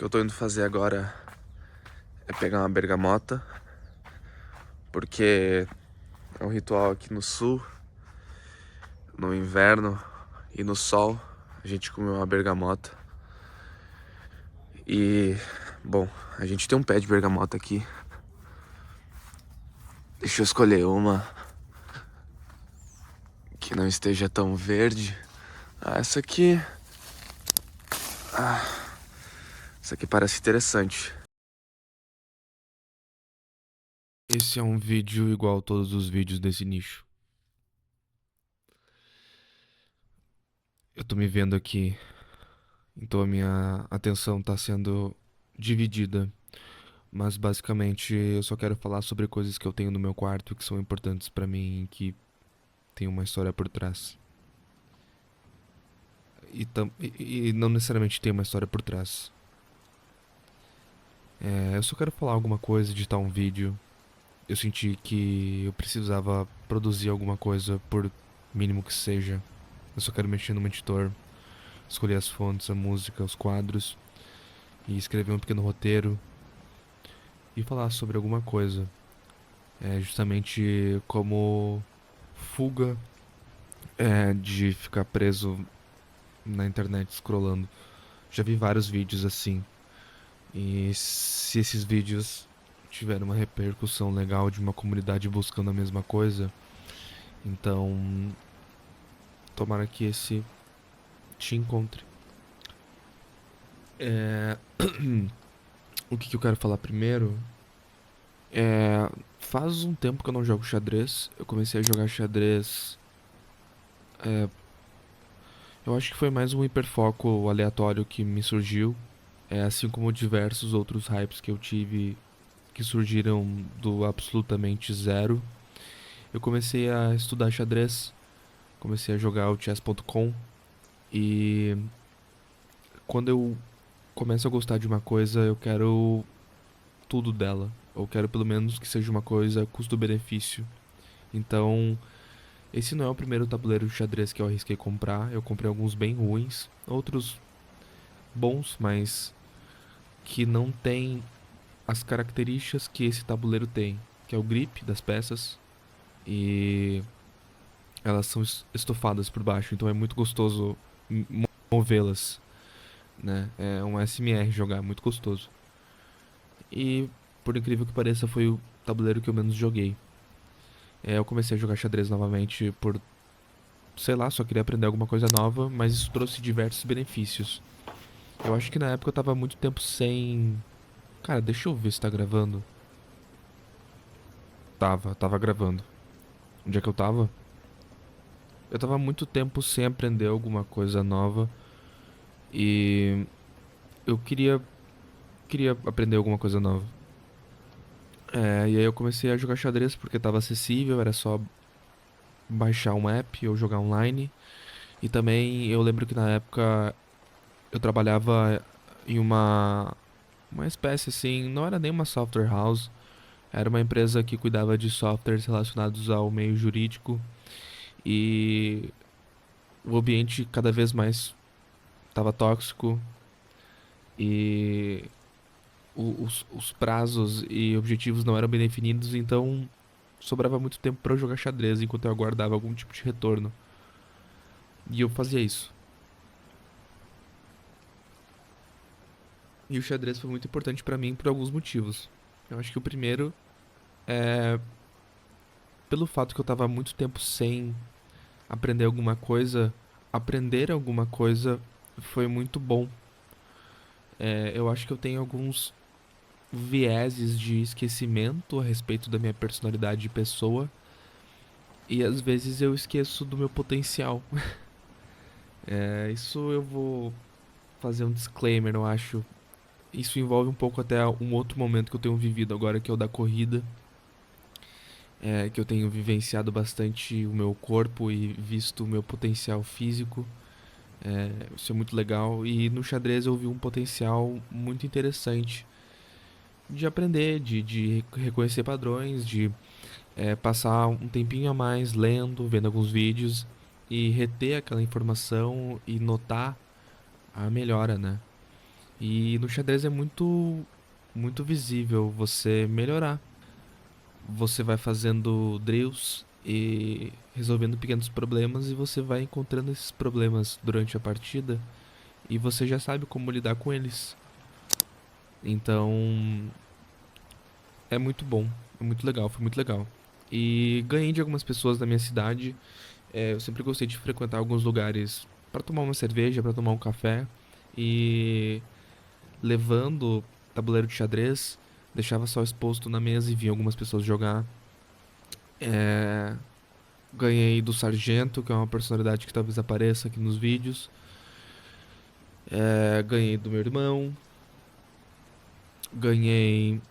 que eu tô indo fazer agora é pegar uma bergamota, porque é um ritual aqui no sul, no inverno e no sol, a gente come uma bergamota. E, bom, a gente tem um pé de bergamota aqui. Deixa eu escolher uma que não esteja tão verde. Essa aqui. Essa aqui parece interessante. Esse é um vídeo igual a todos os vídeos desse nicho. Eu tô me vendo aqui, então a minha atenção tá sendo dividida. Mas basicamente eu só quero falar sobre coisas que eu tenho no meu quarto que são importantes pra mim, que tem uma história por trás. E não necessariamente tem uma história por trás. Eu só quero falar alguma coisa, editar um vídeo. Eu senti que eu precisava produzir alguma coisa, por mínimo que seja. Eu só quero mexer no editor, escolher as fontes, a música, os quadros e escrever um pequeno roteiro e falar sobre alguma coisa. É justamente como fuga de ficar preso na internet scrollando. Já vi vários vídeos assim. E se esses vídeos tiveram uma repercussão legal de uma comunidade buscando a mesma coisa, então tomara que esse te encontre. É... O que eu quero falar primeiro é. Faz um tempo que eu não jogo xadrez. Eu comecei a jogar xadrez. Eu acho que foi mais um hiperfoco aleatório que me surgiu. Assim como diversos outros hypes que eu tive que surgiram do absolutamente zero. Eu comecei a estudar xadrez, comecei a jogar o chess.com e quando eu começo a gostar de uma coisa, eu quero tudo dela. Eu quero pelo menos que seja uma coisa custo-benefício. Então, esse não é o primeiro tabuleiro de xadrez que eu arrisquei comprar. Eu comprei alguns bem ruins, outros bons, mas que não tem as características que esse tabuleiro tem, que é o grip das peças e elas são estofadas por baixo, então é muito gostoso movê-las, né? É um SMR jogar, é muito gostoso. E por incrível que pareça, foi o tabuleiro que eu menos joguei. Eu comecei a jogar xadrez novamente por, sei lá, só queria aprender alguma coisa nova, mas isso trouxe diversos benefícios. Eu acho que na época eu tava muito tempo sem. Cara, deixa eu ver se tá gravando. Tava gravando. Onde é que eu tava? Eu tava muito tempo sem aprender alguma coisa nova e eu queria aprender alguma coisa nova. E aí eu comecei a jogar xadrez porque tava acessível, era só baixar um app ou jogar online. E também eu lembro que na época eu trabalhava em uma espécie assim, não era nem uma software house, era uma empresa que cuidava de softwares relacionados ao meio jurídico e o ambiente cada vez mais estava tóxico e os prazos e objetivos não eram bem definidos, então sobrava muito tempo para eu jogar xadrez enquanto eu aguardava algum tipo de retorno. E eu fazia isso. E o xadrez foi muito importante para mim por alguns motivos. Eu acho que o primeiro é pelo fato que eu tava muito tempo sem aprender alguma coisa foi muito bom. Eu acho que eu tenho alguns vieses de esquecimento a respeito da minha personalidade de pessoa e às vezes eu esqueço do meu potencial. Isso eu vou fazer um disclaimer, eu acho. Isso envolve um pouco até um outro momento que eu tenho vivido agora, que é o da corrida. Que eu tenho vivenciado bastante o meu corpo e visto o meu potencial físico. Isso é muito legal. E no xadrez eu vi um potencial muito interessante de aprender, de reconhecer padrões, de passar um tempinho a mais lendo, vendo alguns vídeos e reter aquela informação e notar a melhora, né? E no xadrez é muito visível você melhorar. Você vai fazendo drills e resolvendo pequenos problemas e você vai encontrando esses problemas durante a partida e você já sabe como lidar com eles. Então, é muito bom, é muito legal, foi muito legal. E ganhei de algumas pessoas da minha cidade. Eu sempre gostei de frequentar alguns lugares para tomar uma cerveja, para tomar um café e levando tabuleiro de xadrez, deixava só exposto na mesa e via algumas pessoas jogar. É, ganhei do Sargento, que é uma personalidade que talvez apareça aqui nos vídeos. Ganhei do meu irmão. Ganhei.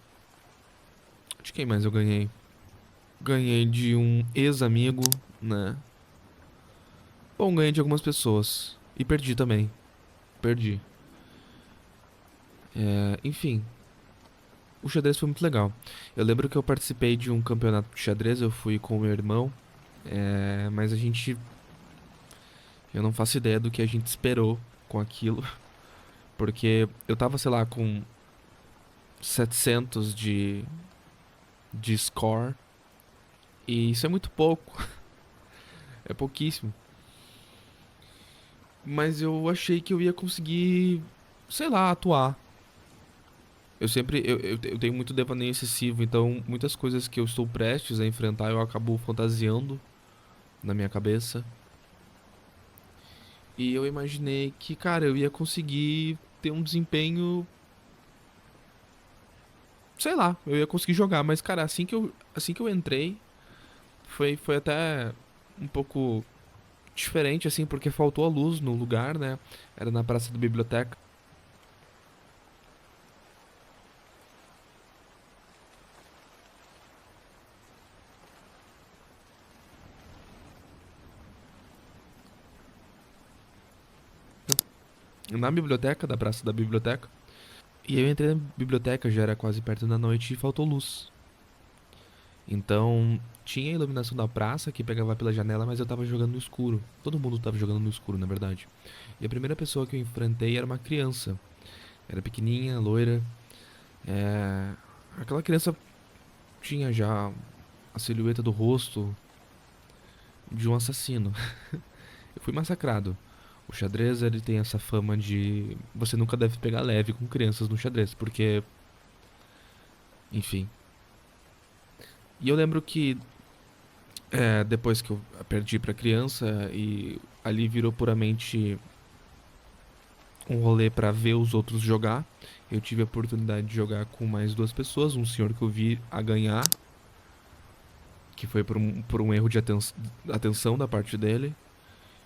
De quem mais eu ganhei? Ganhei de um ex-amigo, né? Bom, ganhei de algumas pessoas. E perdi também. Perdi. Enfim, o xadrez foi muito legal. Eu lembro que eu participei de um campeonato de xadrez, eu fui com o meu irmão. Mas a gente. Eu não faço ideia do que a gente esperou com aquilo. Porque eu tava, sei lá, com 700 de score. E isso é muito pouco. É pouquíssimo. Mas eu achei que eu ia conseguir, sei lá, atuar. Eu sempre. Eu tenho muito devaneio excessivo, então muitas coisas que eu estou prestes a enfrentar eu acabo fantasiando na minha cabeça. E eu imaginei que, cara, eu ia conseguir ter um desempenho. Sei lá, eu ia conseguir jogar, mas, cara, assim que eu entrei, foi até um pouco diferente, assim, porque faltou a luz no lugar, né? Era na praça da biblioteca. Na biblioteca, da praça da biblioteca. E eu entrei na biblioteca, já era quase perto da noite e faltou luz. Então, tinha a iluminação da praça que pegava pela janela, mas eu tava jogando no escuro. Todo mundo tava jogando no escuro, na verdade. E a primeira pessoa que eu enfrentei era uma criança. Era pequenininha, loira. É... Aquela criança tinha já a silhueta do rosto de um assassino. Eu fui massacrado. O xadrez, ele tem essa fama de... Você nunca deve pegar leve com crianças no xadrez, porque... Enfim. E eu lembro que depois que eu perdi pra criança e ali virou puramente um rolê pra ver os outros jogar. Eu tive a oportunidade de jogar com mais duas pessoas, um senhor que eu vi a ganhar, que foi por um erro de atenção da parte dele,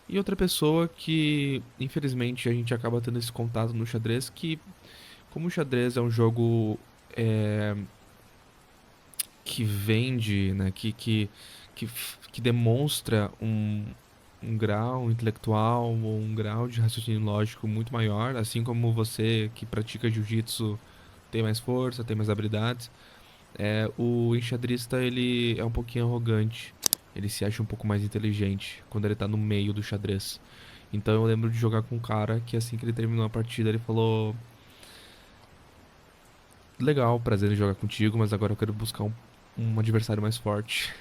e outra pessoa que, infelizmente, a gente acaba tendo esse contato no xadrez, que, como o xadrez é um jogo é, que vende, né, que demonstra um grau intelectual ou um grau de raciocínio lógico muito maior, assim como você que pratica jiu-jitsu tem mais força, tem mais habilidades. O enxadrista ele é um pouquinho arrogante, ele se acha um pouco mais inteligente quando ele tá no meio do xadrez. Então eu lembro de jogar com um cara que assim que ele terminou a partida ele falou: legal, prazer em jogar contigo, mas agora eu quero buscar um adversário mais forte.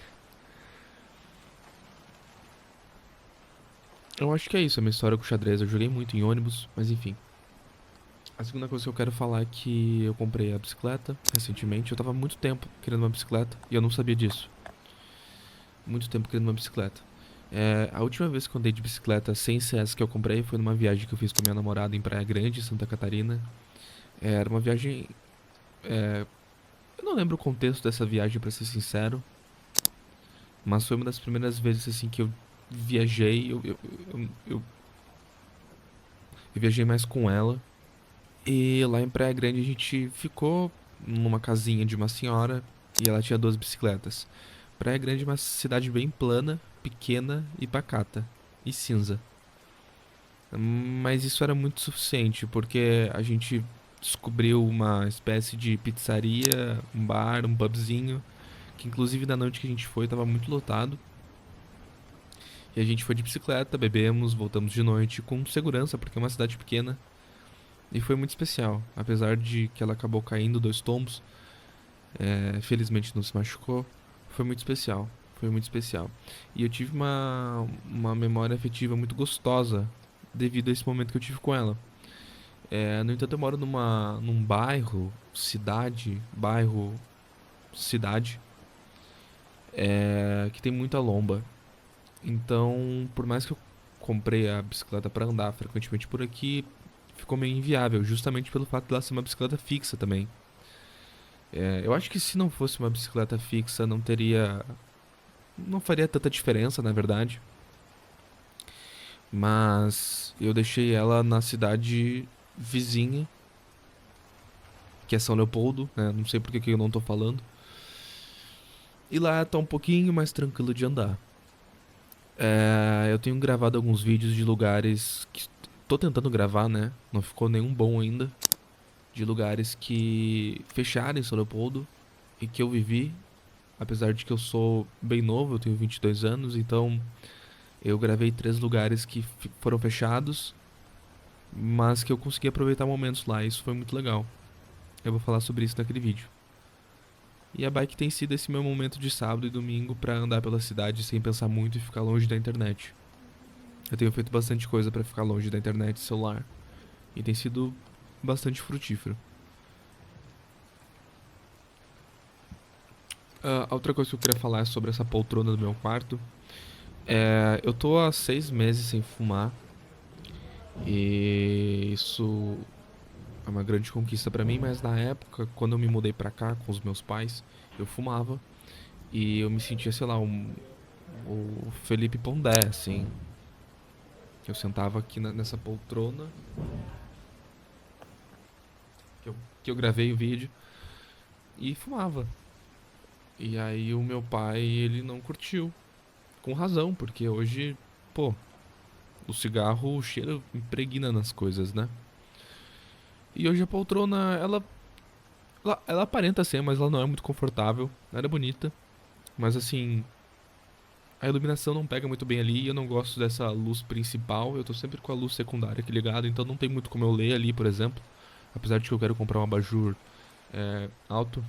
Eu acho que é isso, a minha história com o xadrez. Eu joguei muito em ônibus, mas enfim. A segunda coisa que eu quero falar é que eu comprei a bicicleta recentemente. Eu tava há muito tempo querendo uma bicicleta e eu não sabia disso. Muito tempo querendo uma bicicleta. A última vez que eu andei de bicicleta sem ser essa que eu comprei foi numa viagem que eu fiz com a minha namorada em Praia Grande, Santa Catarina. Era uma viagem. Eu não lembro o contexto dessa viagem, pra ser sincero, mas foi uma das primeiras vezes assim que eu viajei. Eu viajei mais com ela. E lá em Praia Grande a gente ficou numa casinha de uma senhora e ela tinha duas bicicletas. Praia Grande é uma cidade bem plana, pequena e pacata. E cinza. Mas isso era muito suficiente, porque a gente descobriu uma espécie de pizzaria, um bar, um pubzinho, que inclusive na noite que a gente foi tava muito lotado. E a gente foi de bicicleta, bebemos, voltamos de noite com segurança, porque é uma cidade pequena. E foi muito especial, apesar de que ela acabou caindo 2 tombos, felizmente não se machucou, foi muito especial, foi muito especial. E eu tive uma memória afetiva muito gostosa devido a esse momento que eu tive com ela. No entanto, eu moro num cidade, que tem muita lomba. Então, por mais que eu comprei a bicicleta para andar frequentemente por aqui, ficou meio inviável, justamente pelo fato dela ser uma bicicleta fixa também. Eu acho que se não fosse uma bicicleta fixa, não faria tanta diferença, na verdade. Mas eu deixei ela na cidade vizinha, que é São Leopoldo, né? Não sei por que eu não tô falando. E lá tá um pouquinho mais tranquilo de andar. Eu tenho gravado alguns vídeos de lugares que tô tentando gravar, né? Não ficou nenhum bom ainda. De lugares que fecharam em São Leopoldo e que eu vivi. Apesar de que eu sou bem novo, eu tenho 22 anos, então eu gravei 3 lugares que foram fechados, mas que eu consegui aproveitar momentos lá. Isso foi muito legal. Eu vou falar sobre isso naquele vídeo. E a bike tem sido esse meu momento de sábado e domingo pra andar pela cidade sem pensar muito e ficar longe da internet. Eu tenho feito bastante coisa pra ficar longe da internet e celular. E tem sido bastante frutífero. A outra coisa que eu queria falar é sobre essa poltrona do meu quarto. Eu tô há 6 meses sem fumar. E isso é uma grande conquista pra mim, mas na época, quando eu me mudei pra cá com os meus pais, eu fumava. E eu me sentia, sei lá, o Felipe Pondé, assim. Eu sentava aqui nessa poltrona que que eu gravei o vídeo e fumava. E aí o meu pai, ele não curtiu. Com razão, porque hoje, pô, o cigarro, o cheiro impregna nas coisas, né? E hoje a poltrona, ela aparenta ser, mas ela não é muito confortável. Ela é bonita, mas assim, a iluminação não pega muito bem ali. Eu não gosto dessa luz principal. Eu tô sempre com a luz secundária aqui ligada, então não tem muito como eu ler ali, por exemplo. Apesar de que eu quero comprar um abajur alto.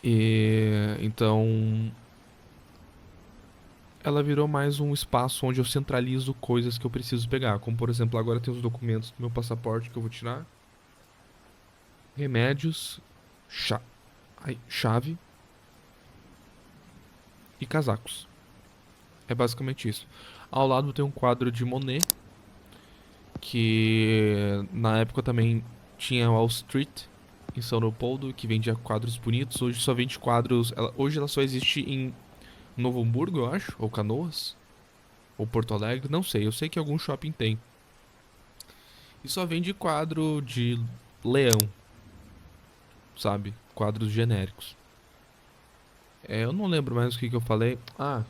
E então ela virou mais um espaço onde eu centralizo coisas que eu preciso pegar. Como por exemplo, agora tem os documentos do meu passaporte que eu vou tirar. Remédios, chave e casacos. É basicamente isso. Ao lado tem um quadro de Monet, que na época também tinha Wall Street, em São Leopoldo, que vendia quadros bonitos. Hoje só vende quadros. Hoje ela só existe em Novo Hamburgo, eu acho, ou Canoas, ou Porto Alegre, não sei. Eu sei que algum shopping tem. E só vende quadro de leão, sabe? Quadros genéricos. Eu não lembro mais o que eu falei. Ah,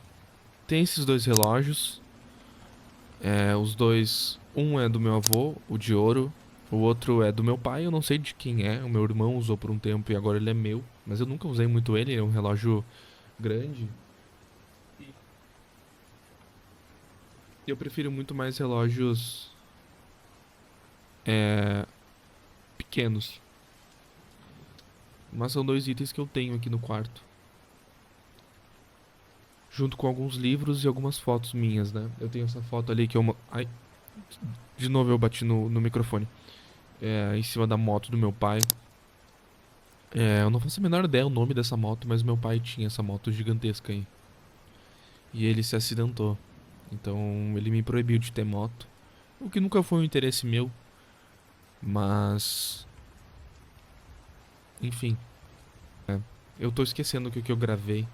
tem esses 2 relógios. Os dois. Um é do meu avô, o de ouro. O outro é do meu pai, eu não sei de quem é. O meu irmão usou por um tempo e agora ele é meu. Mas eu nunca usei muito ele, é um relógio grande. E eu prefiro muito mais relógios pequenos. Mas são 2 itens que eu tenho aqui no quarto. Junto com alguns livros e algumas fotos minhas, né? Eu tenho essa foto ali que eu. Ai, de novo eu bati no microfone. Em cima da moto do meu pai. Eu não faço a menor ideia o nome dessa moto, mas meu pai tinha essa moto gigantesca aí. E ele se acidentou. Então ele me proibiu de ter moto. O que nunca foi um interesse meu. Mas. Enfim. Eu tô esquecendo o que eu gravei.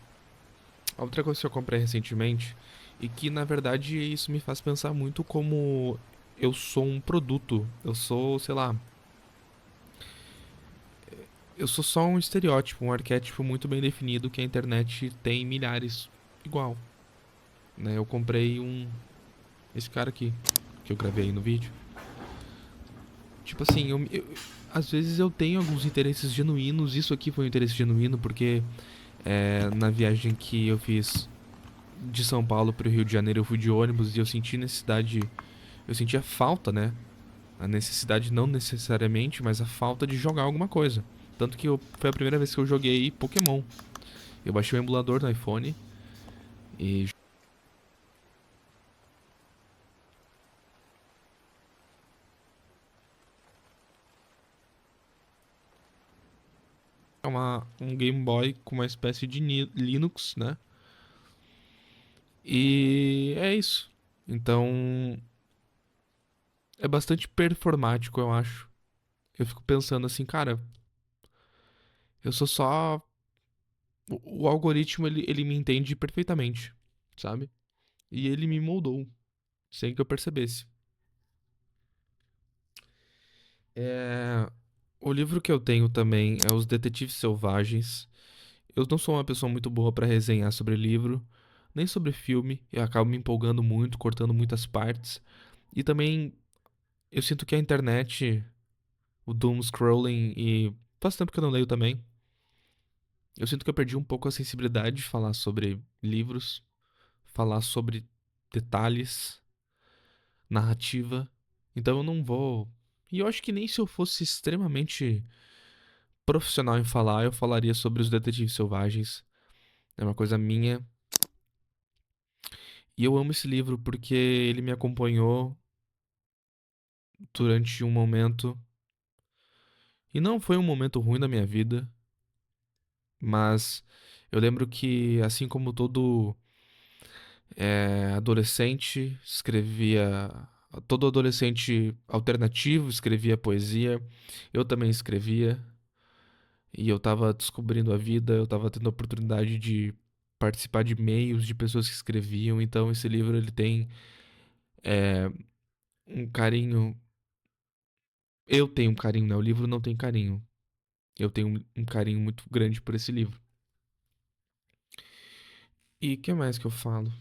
A outra coisa que eu comprei recentemente. E que na verdade isso me faz pensar muito como eu sou um produto. Eu sou, sei lá. Eu sou só um estereótipo, um arquétipo muito bem definido que a internet tem milhares igual. Né? Eu comprei esse cara aqui, que eu gravei aí no vídeo. Tipo assim, às vezes eu tenho alguns interesses genuínos. Isso aqui foi um interesse genuíno porque na viagem que eu fiz de São Paulo pro Rio de Janeiro eu fui de ônibus e eu senti necessidade, eu sentia falta, né? A necessidade não necessariamente, mas a falta de jogar alguma coisa. Tanto que foi a primeira vez que eu joguei Pokémon. Eu baixei o emulador no iPhone e um Game Boy com uma espécie de Linux, né? E é isso. Então, é bastante performático, eu acho. Eu fico pensando assim, cara, eu sou só. O algoritmo ele me entende perfeitamente, sabe? E ele me moldou, sem que eu percebesse. É... O livro que eu tenho também é Os Detetives Selvagens. Eu não sou uma pessoa muito boa pra resenhar sobre livro, nem sobre filme. Eu acabo me empolgando muito, cortando muitas partes. E também eu sinto que a internet, o doom scrolling e faz tempo que eu não leio também. Eu sinto que eu perdi um pouco a sensibilidade de falar sobre livros, falar sobre detalhes, narrativa. Então eu não vou. E eu acho que nem se eu fosse extremamente profissional em falar, eu falaria sobre os Detetives Selvagens. É uma coisa minha. E eu amo esse livro porque ele me acompanhou durante um momento. E não foi um momento ruim da minha vida, mas eu lembro que, assim como todo adolescente escrevia. Todo adolescente alternativo escrevia poesia, eu também escrevia. E eu tava descobrindo a vida, eu tava tendo a oportunidade de participar de meios de pessoas que escreviam. Então esse livro ele tem um carinho. Eu tenho um carinho, né? O livro não tem carinho. Eu tenho um carinho muito grande por esse livro. E o que mais que eu falo?